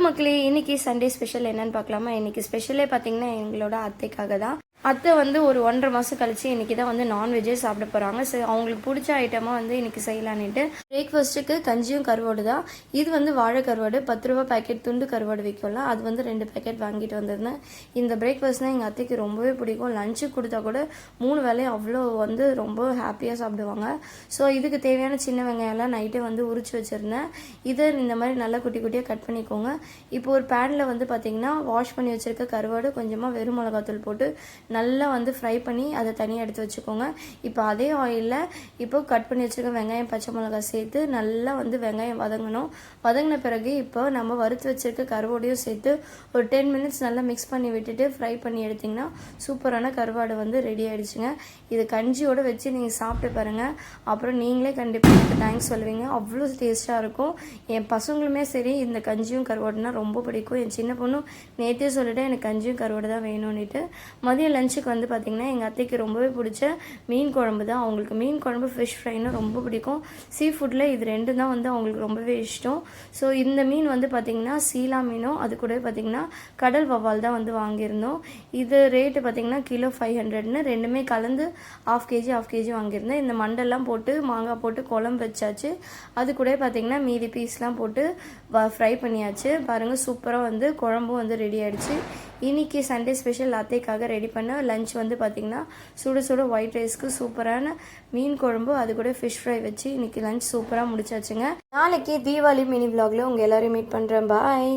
மக்களே, இன்னைக்கு Sunday special என்னன்னு பார்க்கலாமா? இன்னைக்கு ஸ்பெஷலே பார்த்தீங்கன்னா எங்களோட அத்தைக்காக தான். அத்தை வந்து ஒரு 1 1/2 மாதம் கழிச்சு இன்னைக்கு தான் வந்து நான்வெஜ்ஜே சாப்பிட போகிறாங்க. ஸோ அவங்களுக்கு பிடிச்ச ஐட்டமாக வந்து இன்னைக்கு செய்யலான்னுட்டு பிரேக்ஃபாஸ்ட்டுக்கு கஞ்சியும் கருவாடு தான். இது வந்து வாழை கருவாடு 10 ரூபா பேக்கெட் துண்டு கருவாடு விற்கும்ல, அது வந்து 2 பேக்கெட் வாங்கிட்டு வந்திருந்தேன். இந்த பிரேக்ஃபாஸ்ட்னால் எங்கள் அத்தைக்கு ரொம்பவே பிடிக்கும். லஞ்சுக்கு கொடுத்தா கூட 3 வேளையும் அவ்வளோ வந்து ரொம்ப ஹாப்பியாக சாப்பிடுவாங்க. ஸோ இதுக்கு தேவையான சின்ன வெங்காயம்லாம் நைட்டே வந்து உரிச்சு வச்சுருந்தேன். இதை இந்த மாதிரி நல்லா குட்டி குட்டியாக கட் பண்ணிக்கோங்க. இப்போ ஒரு பேனில் வந்து பார்த்திங்கன்னா வாஷ் பண்ணி வச்சுருக்க கருவாடு கொஞ்சமாக வெறும் மிளகாத்தூள் போட்டு நல்லா வந்து ஃப்ரை பண்ணி அதை தனியாக எடுத்து வச்சுக்கோங்க. இப்போ அதே ஆயிலில் இப்போ கட் பண்ணி வச்சுருக்க வெங்காயம் பச்சை மிளகாய் சேர்த்து நல்லா வந்து வெங்காயம் வதங்கணும். வதங்கின பிறகு இப்போ நம்ம வறுத்து வச்சுருக்க கருவாடையும் சேர்த்து ஒரு 10 மினிட்ஸ் நல்லா மிக்ஸ் பண்ணி விட்டுட்டு ஃப்ரை பண்ணி எடுத்திங்கன்னா சூப்பரான கருவாடு வந்து ரெடி ஆகிடுச்சுங்க. இது கஞ்சியோடு வச்சு நீங்கள் சாப்பிட்டு பாருங்கள். அப்புறம் நீங்களே கண்டிப்பாக எனக்கு தேங்க்ஸ் சொல்லுவீங்க. அவ்வளோ டேஸ்ட்டாக இருக்கும். என் பசங்களுமே சரி இந்த கஞ்சியும் கருவாடுனா ரொம்ப பிடிக்கும். என் சின்ன பொண்ணும் நேற்றே சொல்லிவிட்டு எனக்கு கஞ்சியும் கருவாடு தான் வேணும்னுட்டு. மதியம் லஞ்சுக்கு வந்து பார்த்திங்கன்னா எங்கள் அத்தைக்கு ரொம்பவே பிடிச்ச மீன் குழம்பு தான். அவங்களுக்கு மீன் குழம்பு ஃபிஷ் ஃப்ரைன்னு ரொம்ப பிடிக்கும். சீ ஃபுட்டில் இது 2 தான் வந்து அவங்களுக்கு ரொம்பவே இஷ்டம். ஸோ இந்த மீன் வந்து பார்த்திங்கன்னா சீலா மீனும் அது கூட பார்த்திங்கன்னா கடல் வவ்வால் தான் வந்து வாங்கியிருந்தோம். இது ரேட்டு பார்த்திங்கன்னா கிலோ 500ன்னு ரெண்டுமே கலந்து 1/2 kg வாங்கியிருந்தேன். இந்த மண்டெல்லாம் போட்டு மாங்காய் போட்டு குழம்பு வச்சாச்சு. அது கூட பார்த்திங்கன்னா மீதி பீஸ்லாம் போட்டு ஃப்ரை பண்ணியாச்சு. பாருங்கள், சூப்பராக வந்து குழம்பும் வந்து ரெடி ஆகிடுச்சு. இன்றைக்கி சண்டே ஸ்பெஷல் அத்தைக்காக ரெடி பண்ண லஞ்ச் வந்து பார்த்திங்கன்னா சுட சுட ஒயிட் ரைஸ்க்கு சூப்பரான மீன் குழம்பு அது கூட ஃபிஷ் ஃப்ரை வச்சு இன்றைக்கி லஞ்ச் சூப்பராக முடிச்சாச்சுங்க. நாளைக்கு தீபாவளி மினி விலாகில் உங்கள் எல்லோரையும் மீட் பண்ணுறேன். பாய்.